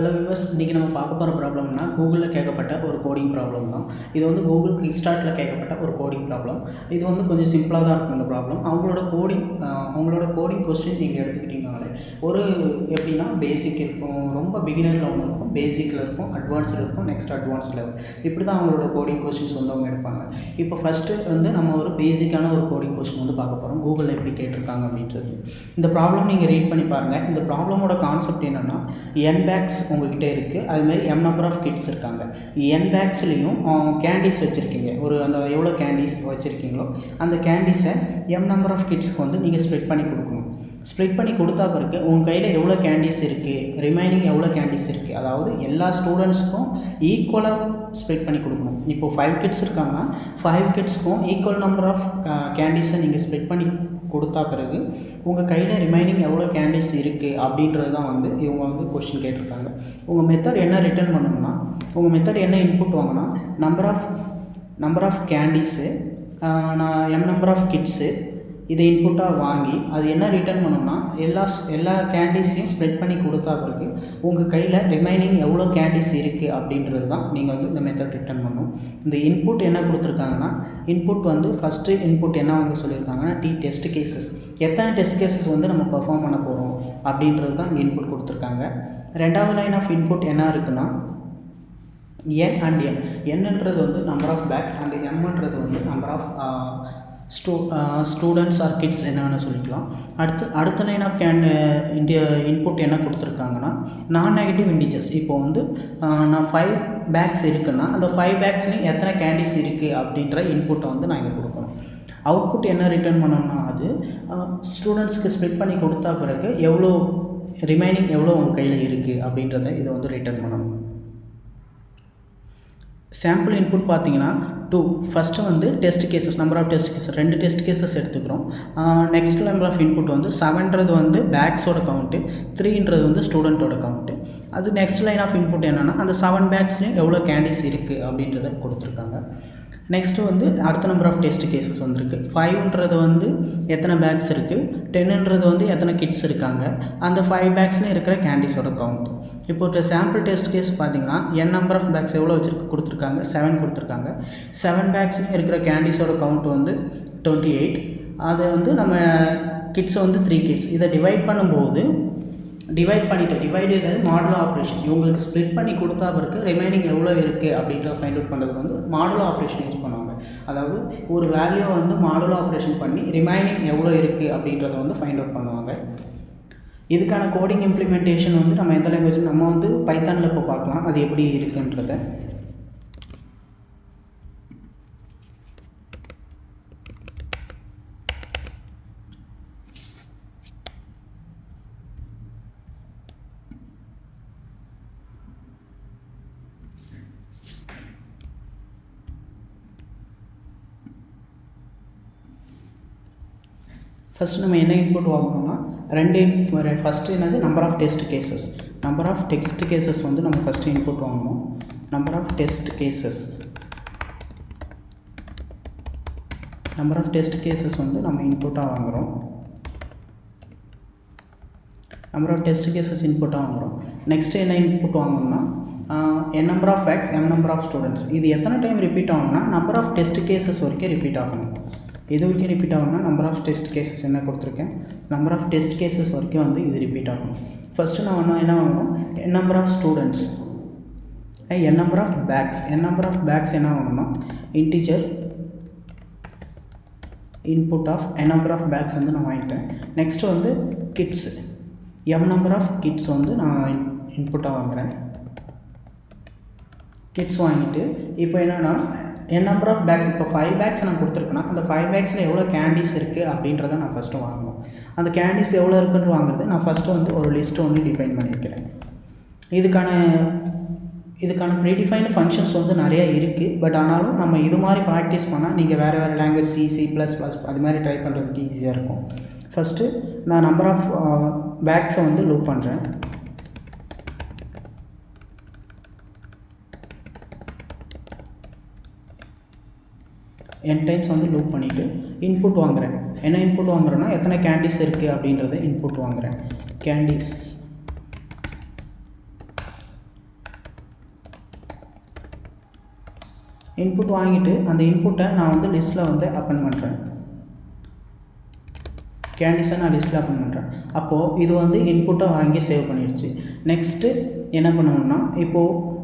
Hello viewers, இன்றைக்கி நம்ம பார்க்க போகிற ப்ராப்ளம்னா கூகுளில் கேட்கப்பட்ட ஒரு கோடிங் ப்ராப்ளம் தான். இது வந்து கூகுள் கிக்ஸ்டார்ட்டில் கேட்கப்பட்ட ஒரு கோடிங் ப்ராப்ளம். இது வந்து கொஞ்சம் சிம்பிளாக தான் இருக்கும் இந்த ப்ராப்ளம். அவங்களோட கோடிங் கொஸ்டின் நீங்கள் எடுத்துக்கிட்டிங்கனாலே ஒரு எப்படின்னா பேசிக் இருக்கும், ரொம்ப பிகினரில் ஒன்று இருக்கும், பேசிக்கில் இருக்கும், அட்வான்ஸில் இருக்கும், நெக்ஸ்ட் அட்வான்ஸ் லெவல், இப்படி தான் அவங்களோட கோடிங் கொஸ்டின்ஸ் வந்து அவங்க எடுப்பாங்க. இப்போ ஃபஸ்ட்டு வந்து நம்ம ஒரு பேசிக்கான ஒரு கோடிங் கொஸ்டின் வந்து பார்க்க போகிறோம், கூகுளில் எப்படி கேட்டிருக்காங்க அப்படின்றது. இந்த ப்ராப்ளம் நீங்கள் ரீட் பண்ணி பாருங்கள். இந்த ப்ராப்ளமோட கான்செப்ட் என்னென்னா, n பேக்ஸ் உங்கள்கிட்ட இருக்குது, அதுமாரி m நம்பர் ஆஃப் கிட்ஸ் இருக்காங்க. n பேக்ஸ்லேயும் கேண்டீஸ் வச்சுருக்கீங்க, அந்த எவ்வளோ கேண்டீஸ் வச்சுருக்கீங்களோ அந்த கேண்டீஸை m நம்பர் ஆஃப் கிட்ஸ்க்கு வந்து நீங்கள் ஸ்ப்ளிட் பண்ணி கொடுக்கணும். ஸ்ப்ளிட் பண்ணி கொடுத்தா பிறகு உங்கள் கையில் எவ்வளோ கேண்டீஸ் இருக்குது, ரிமைனிங் எவ்வளோ கேண்டீஸ் இருக்குது, அதாவது எல்லா ஸ்டூடெண்ட்ஸுக்கும் ஈக்குவலாக ஸ்ப்ளிட் பண்ணி கொடுக்கணும். இப்போது 5 கிட்ஸ் இருக்காங்கன்னா 5 கிட்ஸ்க்கும் ஈக்குவல் நம்பர் ஆஃப் கேண்டீஸை நீங்கள் ஸ்ப்ளிட் பண்ணி கொடுத்தா பிறகு உங்கள் கையில் ரிமைனிங் எவ்வளோ கேண்டீஸ் இருக்குது அப்படின்றது தான் வந்து இவங்க வந்து கொஸ்டின் கேட்டிருக்காங்க. உங்கள் மெத்தட் என்ன ரிட்டர்ன் பண்ணணும்னா, உங்கள் மெத்தட் என்ன இன்புட் வாங்கினா number of candies, m number of kids இதை இன்புட்டாக வாங்கி அது என்ன ரிட்டர்ன் பண்ணணும்னா எல்லா கேண்டீஸையும் ஸ்ப்ளிட் பண்ணி கொடுத்தா பிறகு உங்கள் கையில் ரிமைனிங் எவ்வளோ கேண்டீஸ் இருக்குது அப்படின்றது தான் நீங்கள் வந்து இந்த மெத்தட் ரிட்டர்ன் பண்ணணும். இந்த இன்புட் என்ன கொடுத்துருக்காங்கன்னா, இன்புட் வந்து ஃபஸ்ட்டு இன்புட் என்ன வந்து சொல்லியிருக்காங்கன்னா டெஸ்ட் கேசஸ், எத்தனை டெஸ்ட் கேசஸ் வந்து நம்ம பெர்ஃபார்ம் பண்ண போகிறோம் அப்படின்றது தான் இங்கே இன்புட் கொடுத்துருக்காங்க. ரெண்டாவது லைன் ஆஃப் இன்புட் என்ன இருக்குன்னா n அண்ட் m. என்னன்றது வந்து நம்பர் ஆஃப் பேக்ஸ் அண்ட் mன்றது வந்து number of students or kids என்ன வேணால் சொல்லிக்கலாம். அடுத்த லைன் ஆஃப் இன்புட் என்ன கொடுத்துருக்காங்கன்னா நான் நெகட்டிவ் இண்டிஜர்ஸ். இப்போ வந்து நான் 5 பேக்ஸ் இருக்குன்னா அந்த 5 பேக்ஸ்லேயும் எத்தனை கேண்டீஸ் இருக்குது அப்படின்ற இன்புட்டை வந்து நான் இங்கே கொடுக்கணும். அவுட்புட் என்ன ரிட்டர்ன் பண்ணோம்னா அது ஸ்டூடெண்ட்ஸ்க்கு ஸ்ப்ளிட் பண்ணி கொடுத்தா பிறகு ரிமைனிங் எவ்வளோ உங்கள் கையில் இருக்குது அப்படின்றத இதை வந்து ரிட்டர்ன் பண்ணணும். சாம்பிள் இன்புட் பார்த்தீங்கன்னா 2. ஃபஸ்ட்டு வந்து test cases, number of test cases 2 test cases எடுத்துக்கிறோம். நெக்ஸ்ட் நம்பர் ஆஃப் இன்புட் வந்து 7ன்றது வந்து பேக்ஸோட கவுண்ட்டு, 3ன்றது வந்து ஸ்டூடெண்ட்டோட கவுண்ட்டு. அது நெக்ஸ்ட் லைன் ஆஃப் இன்புட் என்னென்னா அந்த 7 பேக்ஸ்லேயும் எவ்வளோ கேண்டீஸ் இருக்குது அப்படின்றத கொடுத்துருக்காங்க. நெக்ஸ்ட்டு வந்து அடுத்த நம்பர் ஆஃப் டெஸ்ட் கேசஸ் வந்துருக்கு. 5ன்றது வந்து எத்தனை பேக்ஸ் இருக்குது, 10ன்றது வந்து எத்தனை கிட்ஸ் இருக்காங்க, அந்த 5 பேக்ஸ்லேயும் இருக்கிற கேண்டீஸோட கவுண்ட்டு. இப்போ சாம்பிள் டெஸ்ட் கேஸ் பார்த்தீங்கன்னா n நம்பர் ஆஃப் பேக்ஸ் எவ்வளோ கொடுத்துருக்காங்க, 7 கொடுத்துருக்காங்க. 7 பேக்ஸ்லேயும் இருக்கிற கேண்டீஸோட கவுண்ட் வந்து 28. அதை வந்து நம்ம கிட்ஸை வந்து 3 கிட்ஸ், இதை டிவைட் பண்ணிவிட்டு மாடுலோ ஆப்ரேஷன், இவங்களுக்கு ஸ்ப்ளிட் பண்ணி கொடுத்தா பிறகு ரிமைனிங் எவ்வளோ இருக்குது அப்படின்ற ஃபைண்ட் அவுட் பண்ணுறதுக்கு வந்து மாடுலோ ஆப்ரேஷன் யூஸ் பண்ணுவாங்க. அதாவது ஒரு வேல்யூ வந்து மாடுலோ ஆப்ரேஷன் பண்ணி ரிமைனிங் எவ்வளோ இருக்குது அப்படின்றத வந்து ஃபைண்ட் அவுட் பண்ணுவாங்க. இதுக்கான கோடிங் இம்ப்ளிமெண்டேஷன் வந்து நம்ம எந்த லாங்குவேஜ், நம்ம வந்து பைத்தானில் இப்போ பார்க்கலாம் அது எப்படி இருக்குன்றத. ஃபஸ்ட்டு நம்ம என்ன இன்புட் வாங்கணும்னா ஃபஸ்ட்டு என்னது நம்பர் ஆஃப் டெஸ்ட் கேசஸ் வந்து நம்ம ஃபஸ்ட்டு இன்புட் வாங்கணும். நம்பர் ஆஃப் டெஸ்ட் கேசஸ் வந்து நம்ம இன்புட்டாக வாங்குகிறோம். நெக்ஸ்ட்டு என்ன இன்புட் வாங்கணும்னா n number of packs, m number of students. இது எத்தனை டைம் ரிப்பீட் ஆகும்னா நம்பர் ஆஃப் டெஸ்ட் கேசஸ் வரைக்கும் ரிப்பீட் ஆகணும். இது வரைக்கும் ரிப்பீட் ஆகும்னா நம்பர் ஆஃப் டெஸ்ட் கேசஸ் என்ன கொடுத்துருக்கேன், நம்பர் ஆஃப் டெஸ்ட் கேசஸ் வரைக்கும் வந்து இது ரிப்பீட் ஆகணும். ஃபஸ்ட்டு நான் என்ன வாங்கணும், n number of students, n number of packs என்ன வாங்கணும்னா integer input of n number of packs வந்து நான் வாங்கிட்டேன். நெக்ஸ்ட்டு வந்து kids, m number of kids வந்து நான் இன்புட்டாக வாங்குகிறேன். கிட்ஸ் வாங்கிட்டு இப்போ என்னென்னா n நம்பர் ஆஃப் பேக்ஸ், இப்போ 5 பேக்ஸ் நான் கொடுத்துருக்கேன்னா அந்த 5 பேக்ஸில் எவ்வளோ கேண்டீஸ் இருக்குது அப்படின்றத நான் ஃபஸ்ட்டு வாங்கணும். அந்த கேண்டீஸ் எவ்வளோ இருக்குன்னு வாங்குறது நான் ஃபஸ்ட்டு வந்து ஒரு லிஸ்ட்டு ஒன்று டிஃபைன் பண்ணியிருக்கிறேன். இதுக்கான ப்ரீடிஃபைன்டு ஃபங்க்ஷன்ஸ் வந்து நிறையா இருக்குது. பட் ஆனாலும் நம்ம இது மாதிரி ப்ராக்டிஸ் பண்ணால் நீங்கள் வேறு லாங்குவேஜ் C++ அது மாதிரி ட்ரை பண்ணுறதுக்கு ஈஸியாக இருக்கும். ஃபஸ்ட்டு நான் நம்பர் ஆஃப் பேக்ஸை வந்து லூப் பண்ணுறேன். n டைம்ஸ் வந்து லூப் பண்ணிவிட்டு இன்புட் வாங்குகிறேன். என்ன இன்புட் வாங்குறேன்னா எத்தனை கேண்டீஸ் இருக்குது அப்படின்றத இன்புட் வாங்குகிறேன். கேண்டீஸ் இன்புட் வாங்கிட்டு அந்த இன்புட்டை நான் வந்து லிஸ்ட்டில் வந்து அப்பன் பண்ணுறேன். கேண்டிஸை நான் லிஸ்ட்டில் அப்பன் பண்ணுறேன். அப்போது இது வந்து இன்புட்டை வாங்கி சேவ் பண்ணிடுச்சு. நெக்ஸ்ட்டு என்ன பண்ணணும்னா, இப்போது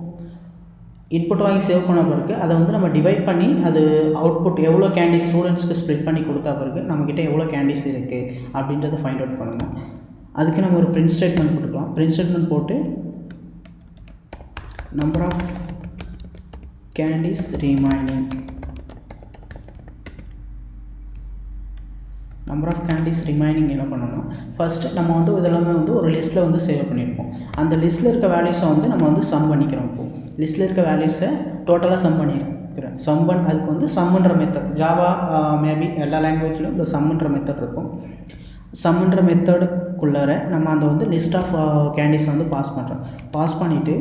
இன்புட் வாங்கி சேவ் பண்ண பிறகு அதை வந்து நம்ம டிவைட் பண்ணி அது அவுட்புட் எவ்வளோ கேண்டிஸ் ஸ்டூடெண்ட்ஸ்க்கு ஸ்ப்ளிட் பண்ணி கொடுத்தா பிறகு நம்மக்கிட்ட எவ்வளோ கேண்டிஸ் இருக்குது அப்படின்றத ஃபைண்ட் அவுட் பண்ணணும். அதுக்கு நம்ம ஒரு பிரிண்ட் ஸ்டேட்மெண்ட் போட்டுக்கலாம். பிரிண்ட் ஸ்டேட்மெண்ட் போட்டு நம்பர் ஆஃப் கேண்டிஸ் ரிமைனிங் என்ன பண்ணணும், ஃபஸ்ட்டு நம்ம வந்து இதெல்லாமே வந்து ஒரு லிஸ்ட்டில் வந்து சேவ் பண்ணியிருப்போம். அந்த லிஸ்ட்டில் இருக்க வேல்யூஸை வந்து நம்ம வந்து சம் பண்ணிக்கிறோம். இப்போது லிஸ்ட்டில் இருக்க வேல்யூஸை டோட்டலாக சம் பண்ணியிருக்கிறேன். அதுக்கு வந்து சம்முன்ற மெத்தட், ஜாவா மேபி எல்லா லாங்குவேஜ்லையும் இந்த சம்முன்ற மெத்தட் இருக்கும். சம்முன்ற மெத்தடுக்குள்ளார நம்ம அந்த வந்து லிஸ்ட் ஆஃப் கேண்டிஸை வந்து பாஸ் பண்ணிவிட்டு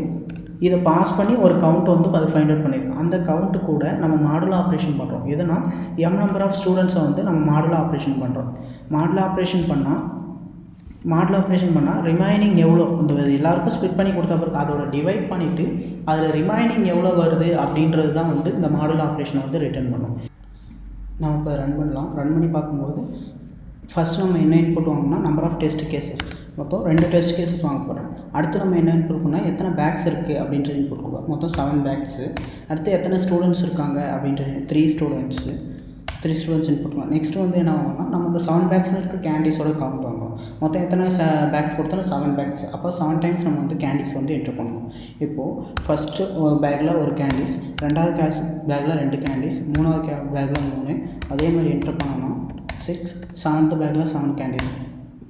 இதை பாஸ் பண்ணி ஒரு கவுண்ட் வந்து அது ஃபைண்ட் அவுட் பண்ணியிருக்கோம். அந்த கவுண்ட்டு கூட நம்ம மாடுலா ஆப்ரேஷன் பண்ணுறோம். எதுனா எம் நம்பர் ஆஃப் ஸ்டூடெண்ட்ஸை வந்து நம்ம மாடுலா ஆப்ரேஷன் பண்ணுறோம். மாடுலா ஆப்ரேஷன் பண்ணால் ரிமைனிங் எவ்வளோ இந்த எல்லாருக்கும் ஸ்ப்ளிட் பண்ணி கொடுத்த பிறகு அதோட டிவைட் பண்ணிவிட்டு அதில் ரிமைனிங் எவ்வளோ வருது அப்படின்றது தான் வந்து இந்த மாடுலா ஆப்ரேஷனை வந்து ரிட்டர்ன் பண்ணும். நம்ம இப்போ ரன் பண்ணி பார்க்கும்போது ஃபஸ்ட்டு நம்ம என்ன இன்புட் வாங்கினா நம்பர் ஆஃப் டெஸ்ட் கேசஸ், மொத்தம் 2 டெஸ்ட் கேசஸ் வாங்க போகிறேன். அடுத்து நம்ம என்ன இன்புட் பண்ணால் எத்தனை பேக்ஸ் இருக்குது அப்படின்றது இன்புட் கொடுப்போம். மொத்தம் 7 பேக்ஸு. அடுத்து எத்தனை ஸ்டூடெண்ட்ஸ் இருக்காங்க அப்படின்றது 3 ஸ்டூடெண்ட்ஸ் இன்புட் பண்ணலாம். நெக்ஸ்ட் வந்து என்ன வாங்கலாம், நம்ம இந்த 7 பேக்ஸில் இருக்க கேண்டிஸோட கவுண்ட் வாங்கலாம். மொத்தம் எத்தனை பேக்ஸ் கொடுத்தாலும் 7 பேக்ஸ். அப்போ 7 டைம்ஸ் நம்ம வந்து கேண்டிஸ் வந்து என்ட்ரு பண்ணணும். இப்போது ஃபஸ்ட்டு பேக்கில் ஒரு கேண்டிஸ், ரெண்டாவது பேக்கில் 2 கேண்டிஸ், மூணாவது பேக்கில் 3, அதே மாதிரி என்ட்ரு பண்ணணும் 6, 7th பேக்கில் 7 கேண்டிஸ்.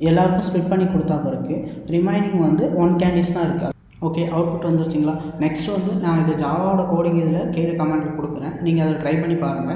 எல்லாருக்கும் ஸ்ப்ளிட் பண்ணி கொடுத்தா பிறகு ரிமைனிங் வந்து 1 கேண்டிஸ் தான் இருக்குது. Okay, output வந்துருச்சுங்களா. நெக்ஸ்ட் வந்து நான் இது ஜாவாவோட கோடிங் இதில் கீழே கமெண்ட்டில் கொடுக்குறேன். நீங்கள் அதை ட்ரை பண்ணி பாருங்கள்.